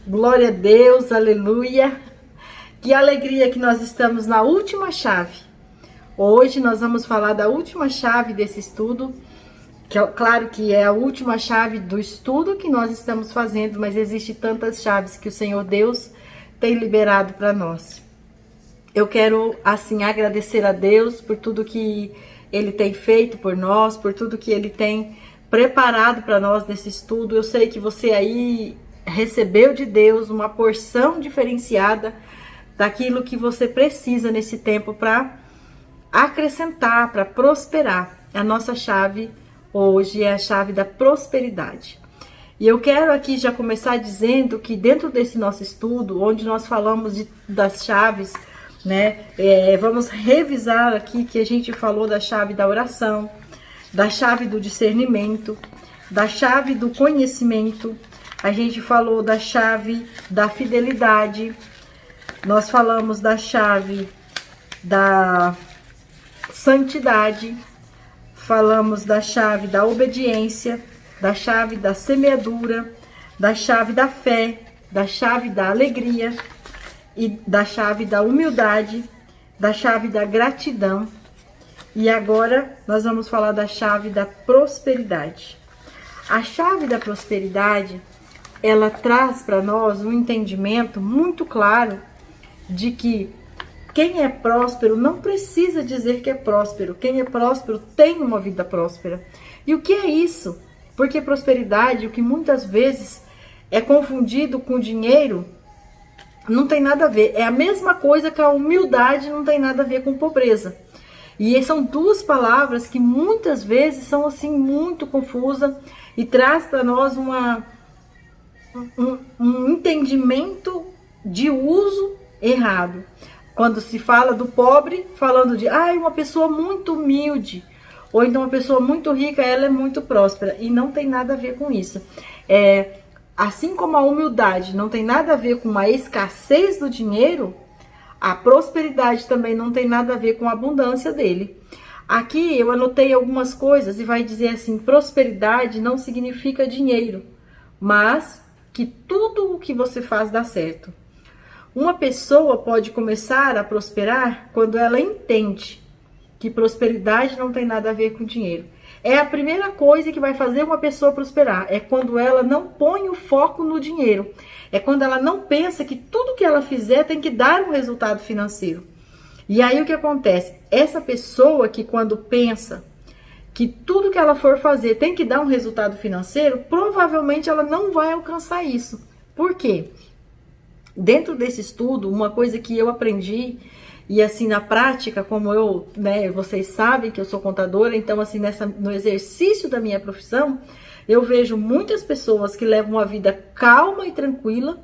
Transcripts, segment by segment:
Glória a Deus, aleluia. Que alegria que nós estamos na última chave. Hoje nós vamos falar da última chave desse estudo, que é claro que é a última chave do estudo que nós estamos fazendo, mas existe tantas chaves que o Senhor Deus tem liberado para nós. Eu quero assim agradecer a Deus por tudo que Ele tem feito por nós, por tudo que Ele tem preparado para nós nesse estudo. Eu sei que você aí recebeu de Deus uma porção diferenciada daquilo que você precisa nesse tempo para acrescentar, para prosperar. A nossa chave hoje é a chave da prosperidade. E eu quero aqui já começar dizendo que dentro desse nosso estudo, onde nós falamos das chaves, né, vamos revisar aqui que a gente falou da chave da oração, da chave do discernimento, da chave do conhecimento. A gente falou da chave da fidelidade, nós falamos da chave da santidade, falamos da chave da obediência, da chave da semeadura, da chave da fé, da chave da alegria e da chave da humildade, da chave da gratidão. E agora nós vamos falar da chave da prosperidade. A chave da prosperidade, ela traz para nós um entendimento muito claro de que quem é próspero não precisa dizer que é próspero. Quem é próspero tem uma vida próspera. E o que é isso? Porque prosperidade, o que muitas vezes é confundido com dinheiro, não tem nada a ver. É a mesma coisa que a humildade não tem nada a ver com pobreza. E são duas palavras que muitas vezes são assim muito confusas e traz para nós um entendimento de uso errado. Quando se fala do pobre, falando de uma pessoa muito humilde, ou então uma pessoa muito rica, ela é muito próspera, e não tem nada a ver com isso. Assim como a humildade não tem nada a ver com a escassez do dinheiro, a prosperidade também não tem nada a ver com a abundância dele. Aqui eu anotei algumas coisas e vai dizer assim: prosperidade não significa dinheiro, mas que tudo o que você faz dá certo. Uma pessoa pode começar a prosperar quando ela entende que prosperidade não tem nada a ver com dinheiro. É a primeira coisa que vai fazer uma pessoa prosperar, é quando ela não põe o foco no dinheiro. É quando ela não pensa que tudo que ela fizer tem que dar um resultado financeiro. E aí o que acontece? Essa pessoa que quando pensa que tudo que ela for fazer tem que dar um resultado financeiro, provavelmente ela não vai alcançar isso. Por quê? Dentro desse estudo, uma coisa que eu aprendi, e assim na prática, como eu, vocês sabem que eu sou contadora, então assim no exercício da minha profissão, eu vejo muitas pessoas que levam uma vida calma e tranquila,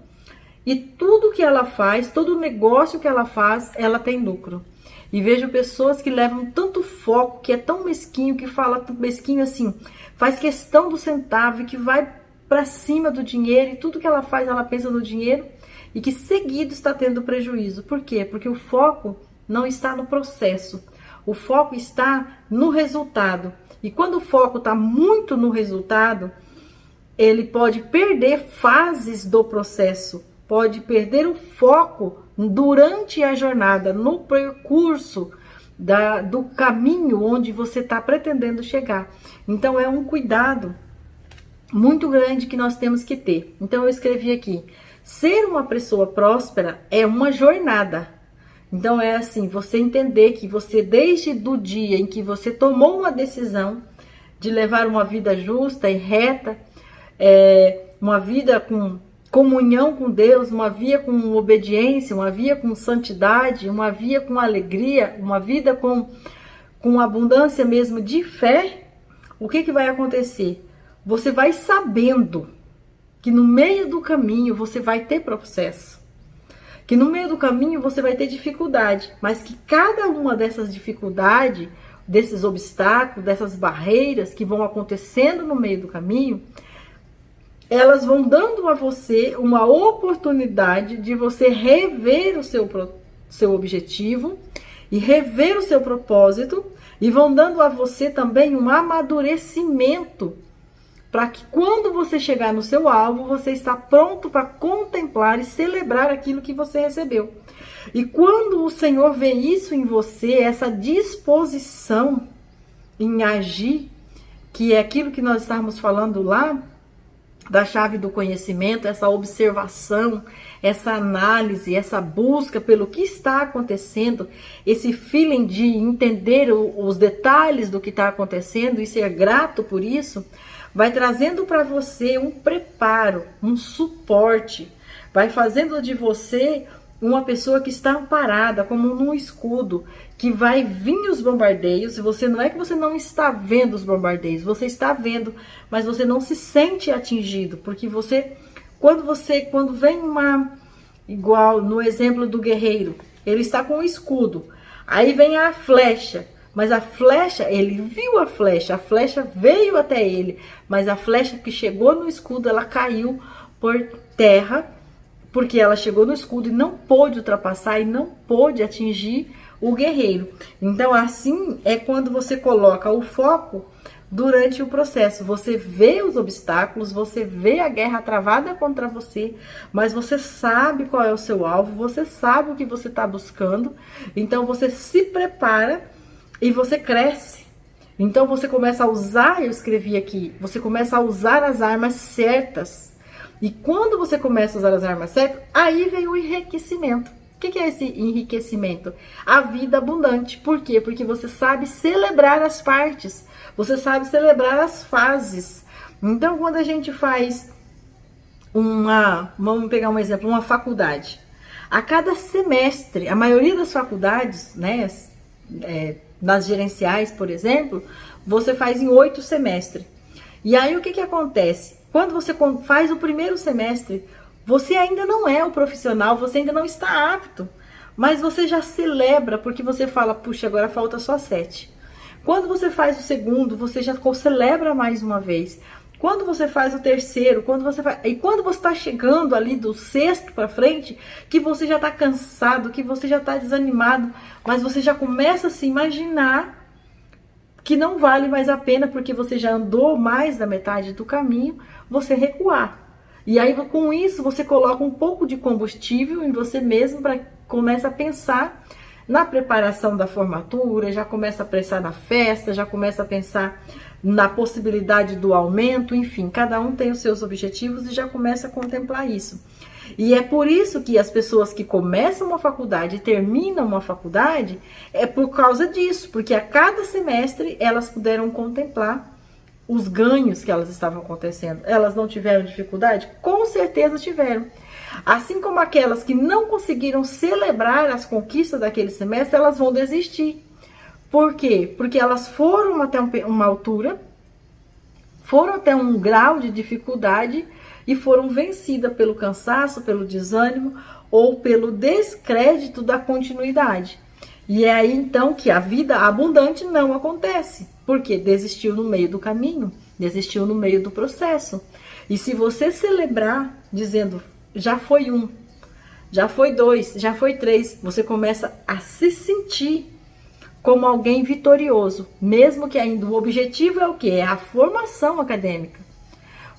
e tudo que ela faz, todo negócio que ela faz, ela tem lucro. E vejo pessoas que levam tanto foco, que é tão mesquinho, que fala tão mesquinho assim, faz questão do centavo, que vai para cima do dinheiro, e tudo que ela faz, ela pensa no dinheiro, e que seguido está tendo prejuízo. Por quê? Porque o foco não está no processo, o foco está no resultado. E quando o foco está muito no resultado, ele pode perder fases do processo, pode perder o foco durante a jornada, no percurso do caminho onde você está pretendendo chegar. Então é um cuidado muito grande que nós temos que ter. Então eu escrevi aqui: ser uma pessoa próspera é uma jornada. Então é assim, você entender que você, desde do dia em que você tomou uma decisão de levar uma vida justa e reta, uma vida com comunhão com Deus, uma vida com obediência, uma vida com santidade, uma vida com alegria, uma vida com abundância mesmo de fé, o que vai acontecer? Você vai sabendo que no meio do caminho você vai ter processo, que no meio do caminho você vai ter dificuldade, mas que cada uma dessas dificuldades, desses obstáculos, dessas barreiras que vão acontecendo no meio do caminho, elas vão dando a você uma oportunidade de você rever o seu objetivo e rever o seu propósito, e vão dando a você também um amadurecimento para que quando você chegar no seu alvo, você está pronto para contemplar e celebrar aquilo que você recebeu. E quando o Senhor vê isso em você, essa disposição em agir, que é aquilo que nós estávamos falando lá, da chave do conhecimento, essa observação, essa análise, essa busca pelo que está acontecendo, esse feeling de entender os detalhes do que está acontecendo e ser grato por isso, vai trazendo para você um preparo, um suporte, vai fazendo de você uma pessoa que está amparada como num escudo, que vai vir os bombardeios, e você não é que você não está vendo os bombardeios, você está vendo, mas você não se sente atingido, porque quando vem igual no exemplo do guerreiro, ele está com um escudo, aí vem a flecha, mas a flecha, ele viu a flecha veio até ele, mas a flecha que chegou no escudo, ela caiu por terra, porque ela chegou no escudo e não pôde ultrapassar e não pôde atingir o guerreiro. Então, assim é quando você coloca o foco durante o processo. Você vê os obstáculos, você vê a guerra travada contra você, mas você sabe qual é o seu alvo, você sabe o que você está buscando. Então, você se prepara e você cresce. Então, você começa a usar, eu escrevi aqui, você começa a usar as armas certas. E quando você começa a usar as armas certas, aí vem o enriquecimento. O que é esse enriquecimento? A vida abundante. Por quê? Porque você sabe celebrar as partes. Você sabe celebrar as fases. Então, quando a gente faz vamos pegar um exemplo, uma faculdade. A cada semestre, a maioria das faculdades, né, nas gerenciais, por exemplo, você faz em 8 semestres. E aí, o que acontece? Quando você faz o primeiro semestre, você ainda não é o profissional, você ainda não está apto, mas você já celebra, porque você fala, puxa, agora falta só 7. Quando você faz o segundo, você já celebra mais uma vez. Quando você faz o terceiro, quando você está chegando ali do sexto para frente, que você já está cansado, que você já está desanimado, mas você já começa a se imaginar que não vale mais a pena, porque você já andou mais da metade do caminho, você recuar. E aí, com isso, você coloca um pouco de combustível em você mesmo, para começa a pensar na preparação da formatura, já começa a pensar na festa, já começa a pensar na possibilidade do aumento, enfim, cada um tem os seus objetivos e já começa a contemplar isso. E é por isso que as pessoas que começam uma faculdade e terminam uma faculdade, é por causa disso, porque a cada semestre elas puderam contemplar os ganhos que elas estavam acontecendo. Elas não tiveram dificuldade? Com certeza tiveram. Assim como aquelas que não conseguiram celebrar as conquistas daquele semestre, elas vão desistir. Por quê? Porque elas foram até uma altura, foram até um grau de dificuldade e foram vencidas pelo cansaço, pelo desânimo ou pelo descrédito da continuidade. E é aí então que a vida abundante não acontece, porque desistiu no meio do caminho, desistiu no meio do processo. E se você celebrar dizendo, já foi 1, já foi 2, já foi 3, você começa a se sentir como alguém vitorioso, mesmo que ainda o objetivo é o quê? É a formação acadêmica.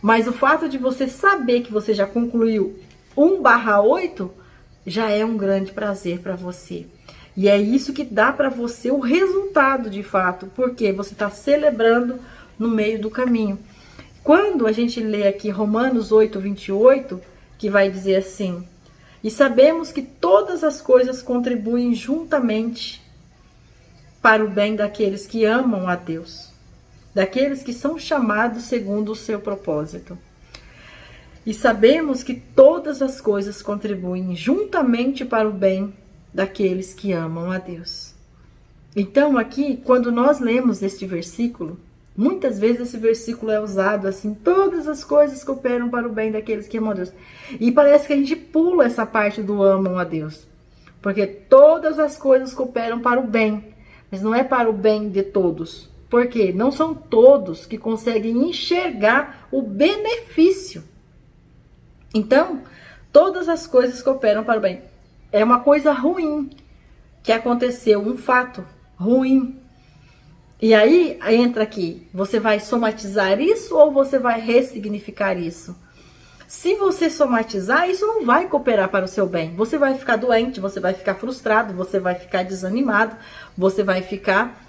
Mas o fato de você saber que você já concluiu 1/8 já é um grande prazer para você. E é isso que dá para você o resultado de fato, porque você está celebrando no meio do caminho. Quando a gente lê aqui Romanos 8:28, que vai dizer assim: e sabemos que todas as coisas contribuem juntamente para o bem daqueles que amam a Deus, daqueles que são chamados segundo o seu propósito. E sabemos que todas as coisas contribuem juntamente para o bem daqueles que amam a Deus. Então aqui, quando nós lemos este versículo, muitas vezes esse versículo é usado assim, todas as coisas cooperam para o bem daqueles que amam a Deus. E parece que a gente pula essa parte do amam a Deus, porque todas as coisas cooperam para o bem, mas não é para o bem de todos. Porque não são todos que conseguem enxergar o benefício. Então, todas as coisas cooperam para o bem. É uma coisa ruim que aconteceu, um fato ruim. E aí entra aqui, você vai somatizar isso ou você vai ressignificar isso? Se você somatizar, isso não vai cooperar para o seu bem. Você vai ficar doente, você vai ficar frustrado, você vai ficar desanimado, você vai ficar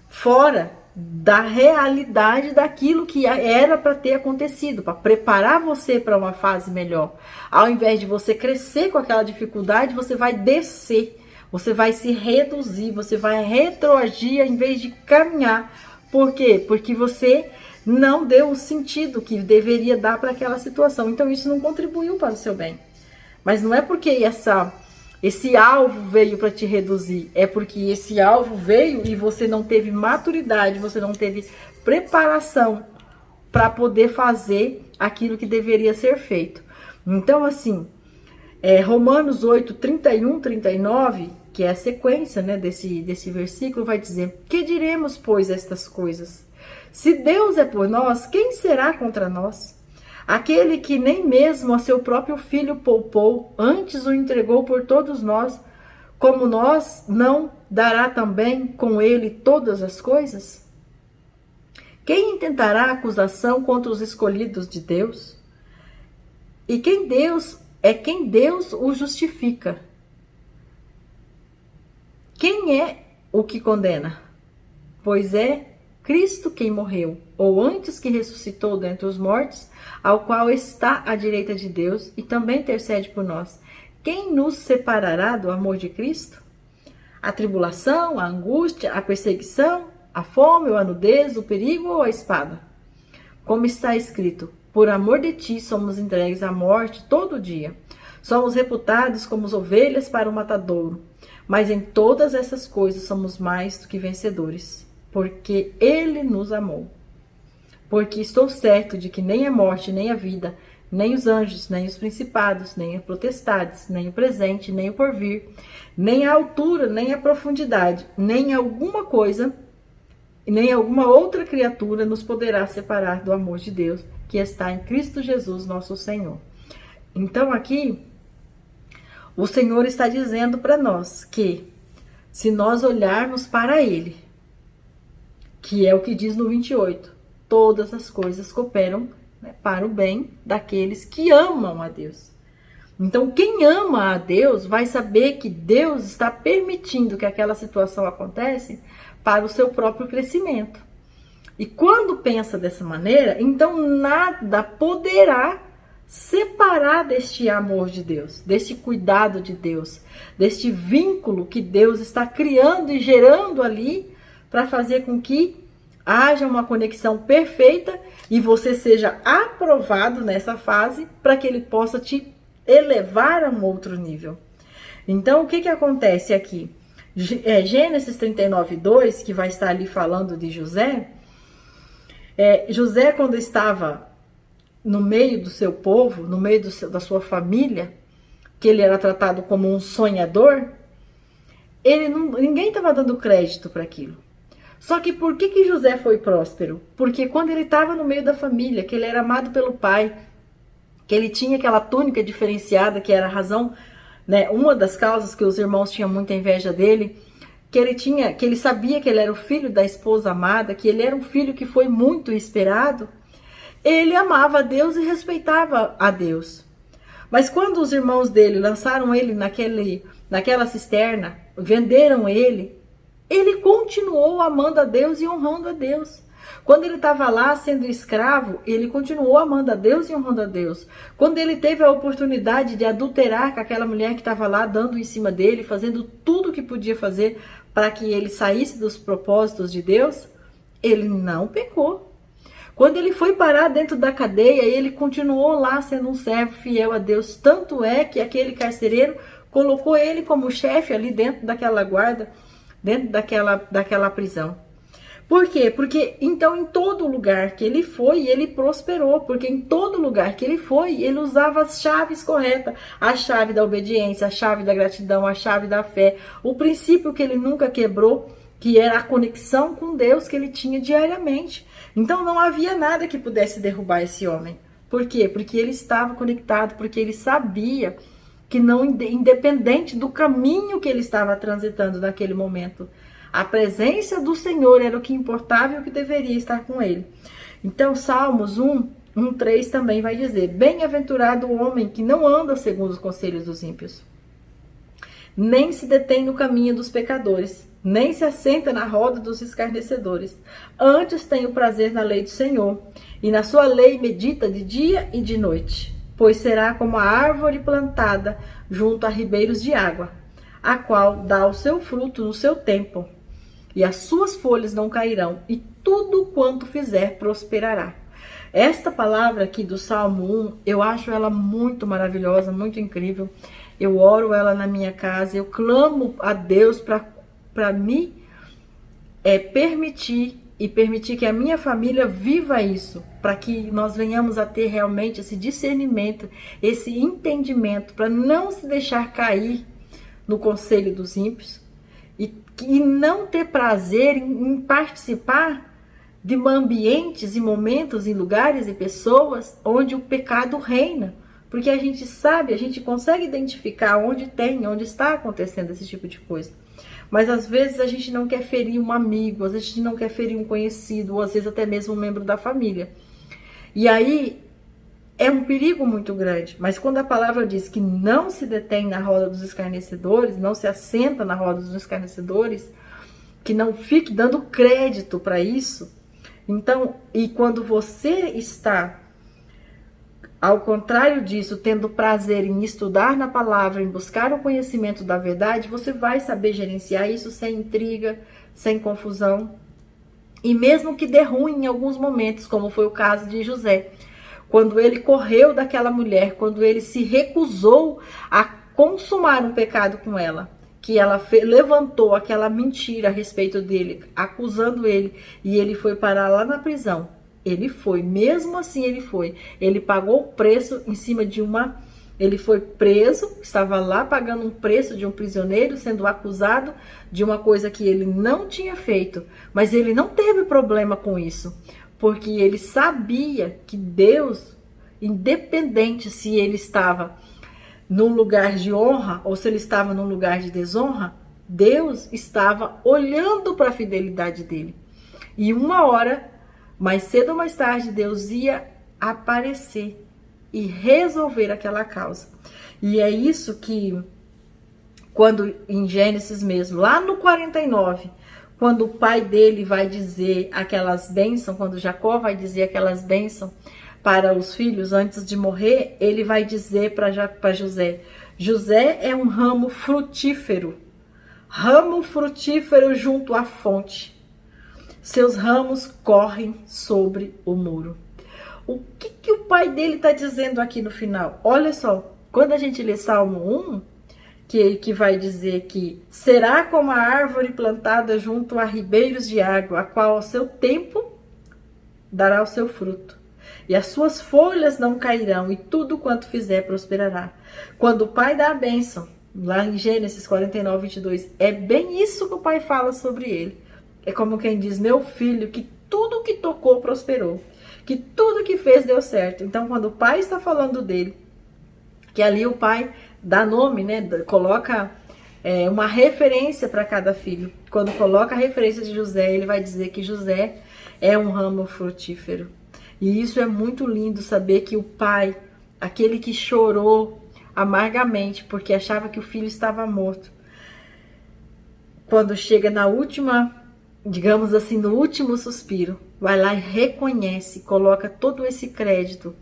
fora da realidade daquilo que era para ter acontecido, para preparar você para uma fase melhor. Ao invés de você crescer com aquela dificuldade, você vai descer. Você vai se reduzir, você vai retroagir em vez de caminhar. Por quê? Porque você não deu o sentido que deveria dar para aquela situação. Então isso não contribuiu para o seu bem. Mas não é porque esse alvo veio para te reduzir, é porque esse alvo veio e você não teve maturidade, você não teve preparação para poder fazer aquilo que deveria ser feito. Então assim, Romanos 8, 31, 39, que é a sequência, né, desse versículo, vai dizer: que diremos, pois, estas coisas? Se Deus é por nós, quem será contra nós? Aquele que nem mesmo a seu próprio filho poupou, antes o entregou por todos nós, como nós não dará também com ele todas as coisas? Quem intentará acusação contra os escolhidos de Deus? E quem Deus o justifica. Quem é o que condena? Pois é Cristo quem morreu, ou antes que ressuscitou dentre os mortos, ao qual está à direita de Deus e também intercede por nós. Quem nos separará do amor de Cristo? A tribulação, a angústia, a perseguição, a fome, ou a nudez, o perigo ou a espada? Como está escrito: por amor de ti somos entregues à morte todo dia. Somos reputados como ovelhas para o matadouro. Mas em todas essas coisas somos mais do que vencedores, porque Ele nos amou. Porque estou certo de que nem a morte, nem a vida, nem os anjos, nem os principados, nem as potestades, nem o presente, nem o porvir, nem a altura, nem a profundidade, nem alguma coisa, nem alguma outra criatura nos poderá separar do amor de Deus, que está em Cristo Jesus, nosso Senhor. Então aqui, o Senhor está dizendo para nós que, se nós olharmos para Ele, que é o que diz no 28, todas as coisas cooperam, né, para o bem daqueles que amam a Deus. Então, quem ama a Deus vai saber que Deus está permitindo que aquela situação aconteça para o seu próprio crescimento. E quando pensa dessa maneira, então nada poderá separar deste amor de Deus, deste cuidado de Deus, deste vínculo que Deus está criando e gerando ali para fazer com que haja uma conexão perfeita e você seja aprovado nessa fase para que Ele possa te elevar a um outro nível. Então, o que acontece aqui? Gênesis 39, 2, que vai estar ali falando de José. José, quando estava no meio do seu povo, no meio da sua família, que ele era tratado como um sonhador, ninguém estava dando crédito para aquilo. Só que por que José foi próspero? Porque quando ele estava no meio da família, que ele era amado pelo pai, que ele tinha aquela túnica diferenciada, que era a razão, né, uma das causas que os irmãos tinham muita inveja dele, que ele sabia que ele era o filho da esposa amada, que ele era um filho que foi muito esperado. Ele amava a Deus e respeitava a Deus. Mas quando os irmãos dele lançaram ele naquela cisterna, venderam ele continuou amando a Deus e honrando a Deus. Quando ele estava lá sendo escravo, ele continuou amando a Deus e honrando a Deus. Quando ele teve a oportunidade de adulterar com aquela mulher que estava lá dando em cima dele, fazendo tudo o que podia fazer para que ele saísse dos propósitos de Deus, ele não pecou. Quando ele foi parar dentro da cadeia, ele continuou lá sendo um servo fiel a Deus. Tanto é que aquele carcereiro colocou ele como chefe ali dentro daquela guarda, dentro daquela prisão. Por quê? Porque então em todo lugar que ele foi, ele prosperou. Porque em todo lugar que ele foi, ele usava as chaves corretas. A chave da obediência, a chave da gratidão, a chave da fé. O princípio que ele nunca quebrou, que era a conexão com Deus que ele tinha diariamente. Então não havia nada que pudesse derrubar esse homem. Por quê? Porque ele estava conectado, porque ele sabia que não, independente do caminho que ele estava transitando naquele momento, A presença do Senhor era o que importava e o que deveria estar com ele. Então, Salmos 1:3 também vai dizer: bem-aventurado o homem que não anda segundo os conselhos dos ímpios, nem se detém no caminho dos pecadores, nem se assenta na roda dos escarnecedores. Antes tem o prazer na lei do Senhor, e na sua lei medita de dia e de noite. Pois será como a árvore plantada junto a ribeiros de água, a qual dá o seu fruto no seu tempo, e as suas folhas não cairão, e tudo quanto fizer prosperará. Esta palavra aqui do Salmo 1, eu acho ela muito maravilhosa, muito incrível. Eu oro ela na minha casa, eu clamo a Deus para me permitir que a minha família viva isso, para que nós venhamos a ter realmente esse discernimento, esse entendimento, para não se deixar cair no conselho dos ímpios e não ter prazer em participar de ambientes e momentos, em lugares e pessoas onde o pecado reina. Porque a gente sabe, a gente consegue identificar onde está acontecendo esse tipo de coisa. Mas às vezes a gente não quer ferir um amigo, às vezes a gente não quer ferir um conhecido, ou às vezes até mesmo um membro da família. E aí é um perigo muito grande. Mas quando a palavra diz que não se detém na roda dos escarnecedores, não se assenta na roda dos escarnecedores, que não fique dando crédito para isso. Então, e quando você está, ao contrário disso, tendo prazer em estudar na palavra, em buscar o conhecimento da verdade, você vai saber gerenciar isso sem intriga, sem confusão. E mesmo que dê ruim em alguns momentos, como foi o caso de José, quando ele correu daquela mulher, quando ele se recusou a consumar um pecado com ela, que ela levantou aquela mentira a respeito dele, acusando ele, e ele foi parar lá na prisão. Ele foi, mesmo assim ele foi. Ele pagou o preço em cima de uma... Ele foi preso, estava lá pagando um preço de um prisioneiro, sendo acusado de uma coisa que ele não tinha feito. Mas ele não teve problema com isso, porque ele sabia que Deus, independente se ele estava num lugar de honra ou se ele estava num lugar de desonra, Deus estava olhando para a fidelidade dele. E uma hora, mais cedo ou mais tarde, Deus ia aparecer e resolver aquela causa. E é isso que, quando em Gênesis mesmo, lá no 49, quando o pai dele vai dizer aquelas bênçãos, quando Jacó vai dizer aquelas bênçãos para os filhos antes de morrer, ele vai dizer para José: José é um ramo frutífero junto à fonte. Seus ramos correm sobre o muro. O que o pai dele está dizendo aqui no final? Olha só, quando a gente lê Salmo 1, que vai dizer que será como a árvore plantada junto a ribeiros de água, a qual ao seu tempo dará o seu fruto, e as suas folhas não cairão, e tudo quanto fizer prosperará. Quando o pai dá a bênção, lá em Gênesis 49:22, é bem isso que o pai fala sobre ele. É como quem diz: meu filho, que tudo que tocou prosperou, que tudo que fez deu certo. Então, quando o pai está falando dele, que ali o pai dá nome, né? Coloca uma referência para cada filho. Quando coloca a referência de José, ele vai dizer que José é um ramo frutífero. E isso é muito lindo, saber que o pai, aquele que chorou amargamente porque achava que o filho estava morto, quando chega na última, digamos assim, no último suspiro, vai lá e reconhece, coloca todo esse crédito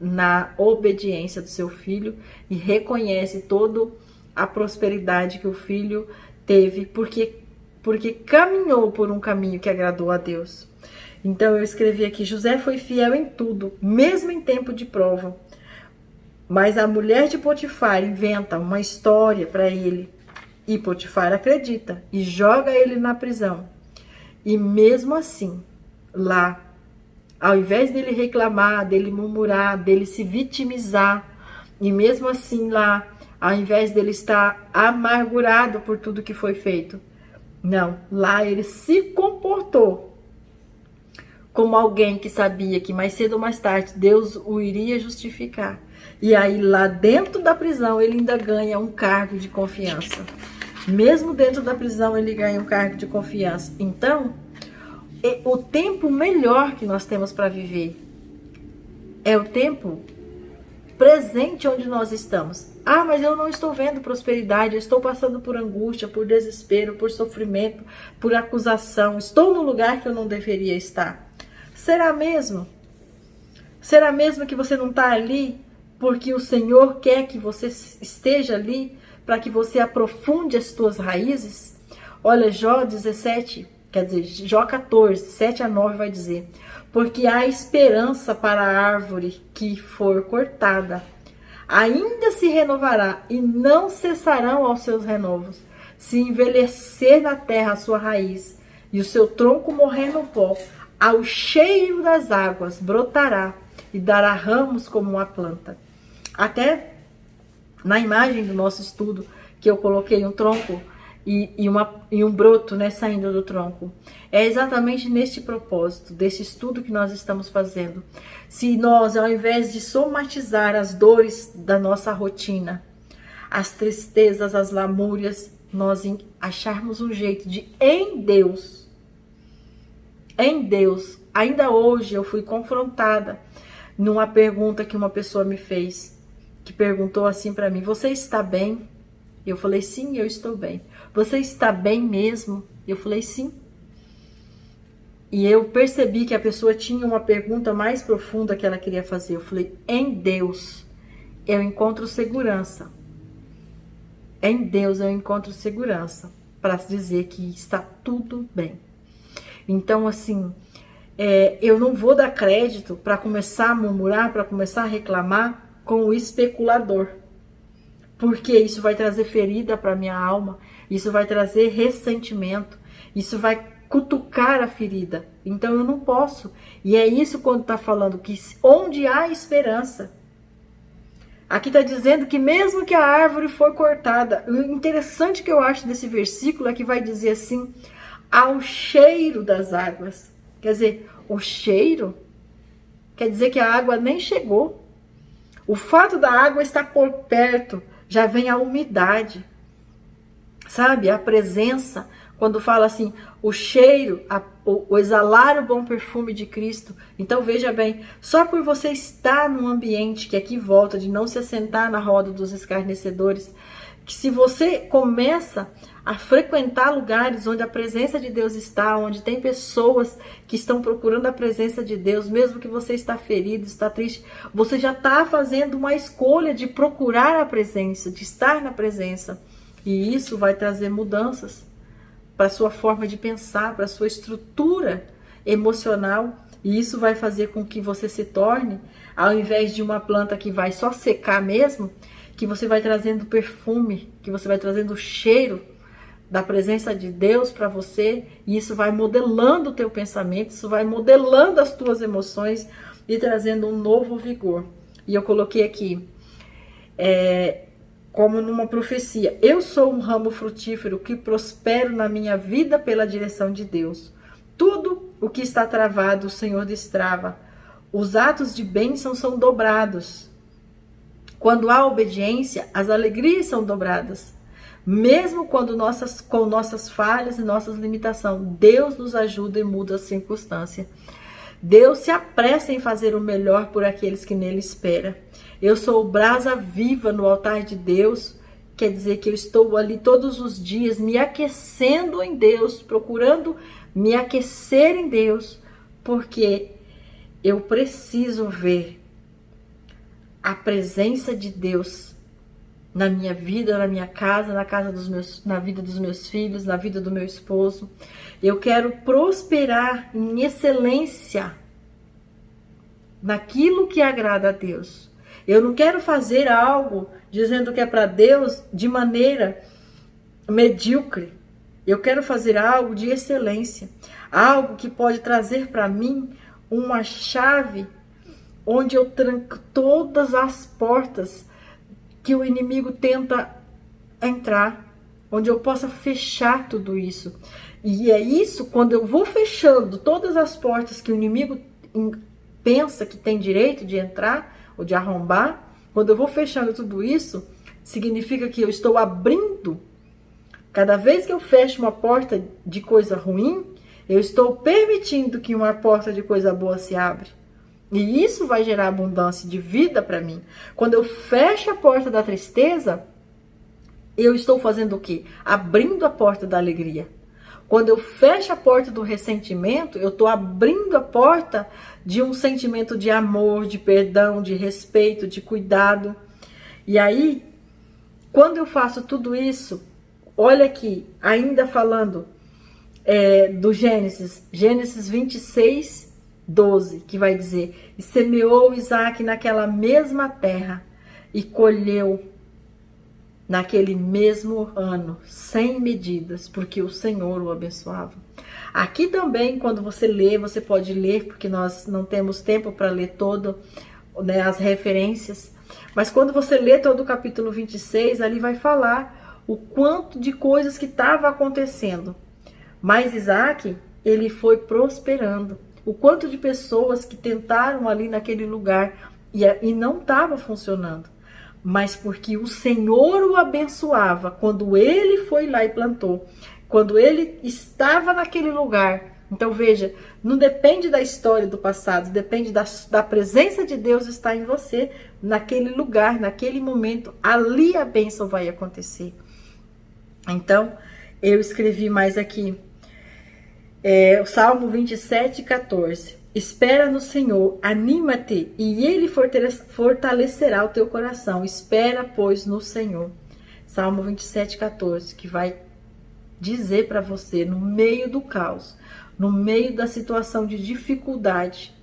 na obediência do seu filho, e reconhece toda a prosperidade que o filho teve, porque caminhou por um caminho que agradou a Deus. Então eu escrevi aqui: José foi fiel em tudo, mesmo em tempo de prova. Mas a mulher de Potifar inventa uma história para ele, e Potifar acredita e joga ele na prisão. E mesmo assim, lá, ao invés dele reclamar, dele murmurar, dele se vitimizar, e mesmo assim lá, ao invés dele estar amargurado por tudo que foi feito, não, lá ele se comportou como alguém que sabia que mais cedo ou mais tarde Deus o iria justificar. E aí lá dentro da prisão ele ainda ganha um cargo de confiança. Mesmo dentro da prisão, ele ganha um cargo de confiança. Então, o tempo melhor que nós temos para viver é o tempo presente onde nós estamos. Ah, mas eu não estou vendo prosperidade, eu estou passando por angústia, por desespero, por sofrimento, por acusação. Estou no lugar que eu não deveria estar. Será mesmo? Será mesmo que você não está ali porque o Senhor quer que você esteja ali para que você aprofunde as suas raízes? Olha, Jó 17, quer dizer, Jó 14, 7 a 9 vai dizer: porque há esperança para a árvore que for cortada. Ainda se renovará e não cessarão aos seus renovos. Se envelhecer na terra a sua raiz e o seu tronco morrer no pó, ao cheiro das águas brotará e dará ramos como uma planta. Até na imagem do nosso estudo, que eu coloquei um tronco e um broto, né, saindo do tronco. É exatamente neste propósito, desse estudo que nós estamos fazendo. Se nós, ao invés de somatizar as dores da nossa rotina, as tristezas, as lamúrias, nós acharmos um jeito de, em Deus, ainda hoje eu fui confrontada numa pergunta que uma pessoa me fez, que perguntou assim para mim: você está bem? Eu falei: sim, eu estou bem. Você está bem mesmo? Eu falei: sim. E eu percebi que a pessoa tinha uma pergunta mais profunda que ela queria fazer. Eu falei: em Deus eu encontro segurança. Em Deus eu encontro segurança para dizer que está tudo bem. Então, assim, eu não vou dar crédito para começar a murmurar, para começar a reclamar com o especulador. Porque isso vai trazer ferida para minha alma, isso vai trazer ressentimento, isso vai cutucar a ferida. Então eu não posso. E é isso quando está falando que onde há esperança. Aqui está dizendo que mesmo que a árvore for cortada, o interessante que eu acho desse versículo é que vai dizer assim: ao cheiro das águas. Quer dizer, o cheiro quer dizer que a água nem chegou. O fato da água estar por perto, já vem a umidade, sabe? A presença, quando fala assim, o cheiro, o exalar o bom perfume de Cristo. Então veja bem, só por você estar num ambiente que aqui volta, de não se assentar na roda dos escarnecedores, que se você começa a frequentar lugares onde a presença de Deus está, onde tem pessoas que estão procurando a presença de Deus, mesmo que você está ferido, está triste, você já está fazendo uma escolha de procurar a presença, de estar na presença. E isso vai trazer mudanças para a sua forma de pensar, para a sua estrutura emocional. E isso vai fazer com que você se torne, ao invés de uma planta que vai só secar mesmo, que você vai trazendo perfume, que você vai trazendo cheiro da presença de Deus para você, e isso vai modelando o teu pensamento, isso vai modelando as tuas emoções e trazendo um novo vigor. E eu coloquei aqui, como numa profecia: eu sou um ramo frutífero que prospero na minha vida pela direção de Deus. Tudo o que está travado, o Senhor destrava. Os atos de bênção são dobrados. Quando há obediência, as alegrias são dobradas. Mesmo quando com nossas falhas e nossas limitações, Deus nos ajuda e muda a circunstância. Deus se apressa em fazer o melhor por aqueles que nele esperam. Eu sou brasa viva no altar de Deus, quer dizer que eu estou ali todos os dias me aquecendo em Deus, procurando me aquecer em Deus, porque eu preciso ver a presença de Deus na minha vida, na minha casa, na vida dos meus filhos, na vida do meu esposo. Eu quero prosperar em excelência naquilo que agrada a Deus. Eu não quero fazer algo dizendo que é para Deus de maneira medíocre. Eu quero fazer algo de excelência, algo que pode trazer para mim uma chave onde eu tranco todas as portas que o inimigo tenta entrar, onde eu possa fechar tudo isso. E é isso, quando eu vou fechando todas as portas que o inimigo pensa que tem direito de entrar ou de arrombar, quando eu vou fechando tudo isso, significa que eu estou abrindo Cada vez que eu fecho uma porta de coisa ruim, eu estou permitindo que uma porta de coisa boa se abra. E isso vai gerar abundância de vida para mim. Quando eu fecho a porta da tristeza, eu estou fazendo o quê? Abrindo a porta da alegria. Quando eu fecho a porta do ressentimento, eu estou abrindo a porta de um sentimento de amor, de perdão, de respeito, de cuidado. E aí, quando eu faço tudo isso, olha aqui, ainda falando do Gênesis 26, 12, que vai dizer: e semeou Isaac naquela mesma terra e colheu naquele mesmo ano, sem medidas, porque o Senhor o abençoava. Aqui também, quando você lê, você pode ler, porque nós não temos tempo para ler todo, né, as referências, mas quando você lê todo o capítulo 26, ali vai falar o quanto de coisas que estava acontecendo. Mas Isaac, ele foi prosperando. O quanto de pessoas que tentaram ali naquele lugar e não estava funcionando. Mas porque o Senhor o abençoava, quando ele foi lá e plantou, quando ele estava naquele lugar. Então veja, não depende da história do passado, depende da presença de Deus estar em você, naquele lugar, naquele momento, ali a bênção vai acontecer. Então, eu escrevi mais aqui, o Salmo 27, 14. Espera no Senhor, anima-te, e Ele fortalecerá o teu coração. Espera, pois, no Senhor. Salmo 27, 14, que vai dizer para você, no meio do caos, no meio da situação de dificuldade,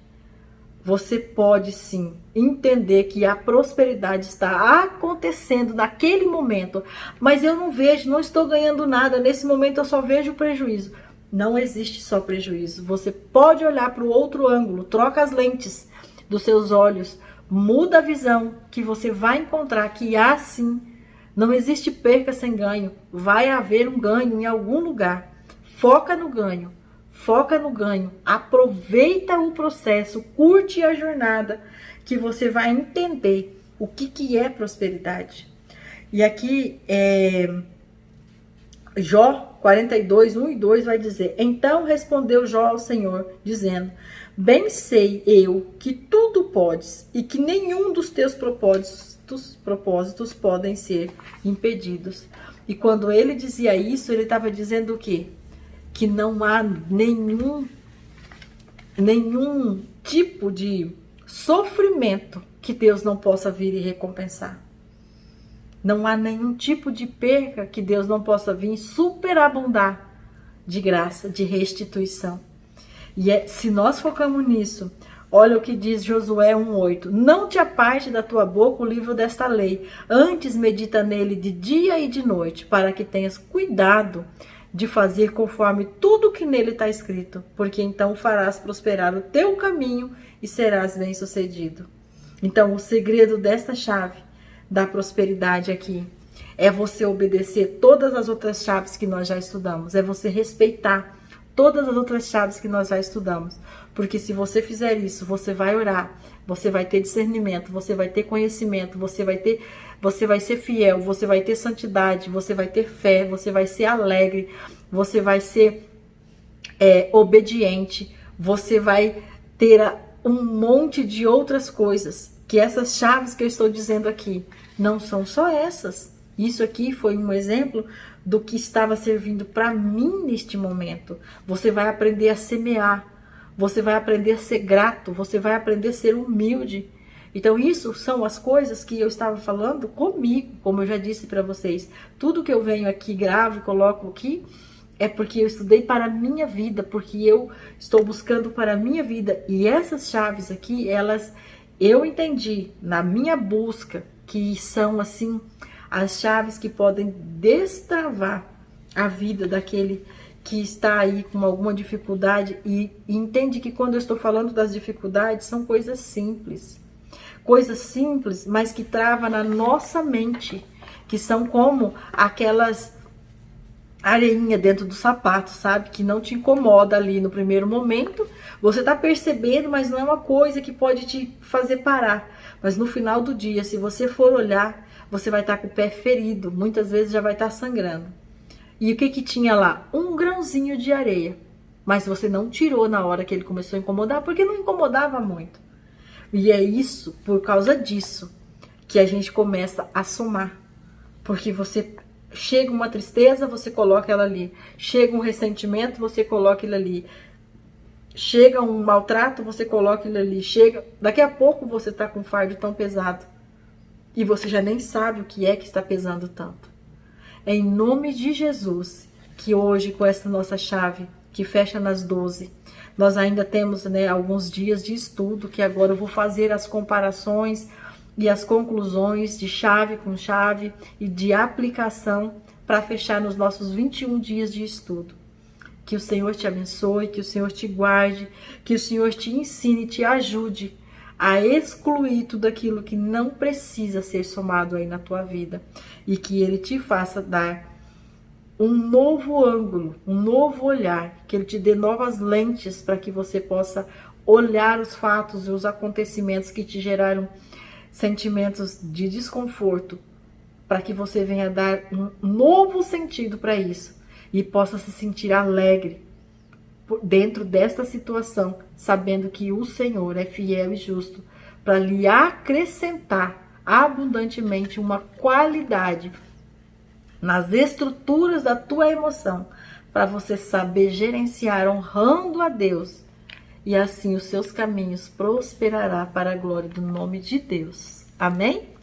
você pode sim entender que a prosperidade está acontecendo naquele momento, mas eu não vejo, não estou ganhando nada, nesse momento eu só vejo prejuízo. Não existe só prejuízo. Você pode olhar para o outro ângulo, troca as lentes dos seus olhos, muda a visão, que você vai encontrar que há sim. Não existe perca sem ganho. Vai haver um ganho em algum lugar. Foca no ganho. Foca no ganho. Aproveita o processo, curte a jornada, que você vai entender o que é prosperidade. E aqui Jó 42, 1 e 2 vai dizer: então respondeu Jó ao Senhor, dizendo: bem sei eu que tudo podes e que nenhum dos teus propósitos podem ser impedidos. E quando ele dizia isso, ele estava dizendo o quê? Que não há nenhum tipo de sofrimento que Deus não possa vir e recompensar. Não há nenhum tipo de perca que Deus não possa vir superabundar de graça, de restituição. E se nós focamos nisso, olha o que diz Josué 1,8. Não te aparte da tua boca o livro desta lei, antes medita nele de dia e de noite, para que tenhas cuidado de fazer conforme tudo que nele está escrito, porque então farás prosperar o teu caminho e serás bem-sucedido. Então, o segredo desta chave da prosperidade aqui é você obedecer todas as outras chaves que nós já estudamos, é você respeitar todas as outras chaves que nós já estudamos, porque se você fizer isso, você vai orar, você vai ter discernimento, você vai ter conhecimento, você vai ser fiel, você vai ter santidade, você vai ter fé, você vai ser alegre, você vai ser obediente, você vai ter um monte de outras coisas, que essas chaves que eu estou dizendo aqui não são só essas. Isso aqui foi um exemplo do que estava servindo para mim neste momento. Você vai aprender a semear, você vai aprender a ser grato, você vai aprender a ser humilde. Então isso são as coisas que eu estava falando comigo, como eu já disse para vocês. Tudo que eu venho aqui, gravo e coloco aqui, é porque eu estudei para a minha vida, porque eu estou buscando para a minha vida. E essas chaves aqui, eu entendi na minha busca que são assim as chaves que podem destravar a vida daquele que está aí com alguma dificuldade e entende que quando eu estou falando das dificuldades são coisas simples, mas que travam na nossa mente, que são como aquelas areinha dentro do sapato, sabe? Que não te incomoda ali no primeiro momento. Você tá percebendo, mas não é uma coisa que pode te fazer parar. Mas no final do dia, se você for olhar, você vai estar com o pé ferido. Muitas vezes já vai estar sangrando. E o que que tinha lá? Um grãozinho de areia. Mas você não tirou na hora que ele começou a incomodar, porque não incomodava muito. E é isso, por causa disso, que a gente começa a somar. Porque você chega uma tristeza, você coloca ela ali. Chega um ressentimento, você coloca ele ali. Chega um maltrato, você coloca ele ali. Chega, daqui a pouco você tá com um fardo tão pesado. E você já nem sabe o que é que está pesando tanto. É em nome de Jesus que hoje, com essa nossa chave, que fecha nas 12, nós ainda temos, né, alguns dias de estudo, que agora eu vou fazer as comparações e as conclusões de chave com chave e de aplicação para fechar nos nossos 21 dias de estudo. Que o Senhor te abençoe, que o Senhor te guarde, que o Senhor te ensine, te ajude a excluir tudo aquilo que não precisa ser somado aí na tua vida e que Ele te faça dar um novo ângulo, um novo olhar, que Ele te dê novas lentes para que você possa olhar os fatos e os acontecimentos que te geraram sentimentos de desconforto, para que você venha dar um novo sentido para isso e possa se sentir alegre dentro desta situação, sabendo que o Senhor é fiel e justo para lhe acrescentar abundantemente uma qualidade nas estruturas da tua emoção, para você saber gerenciar honrando a Deus, e assim os seus caminhos prosperará para a glória do nome de Deus. Amém?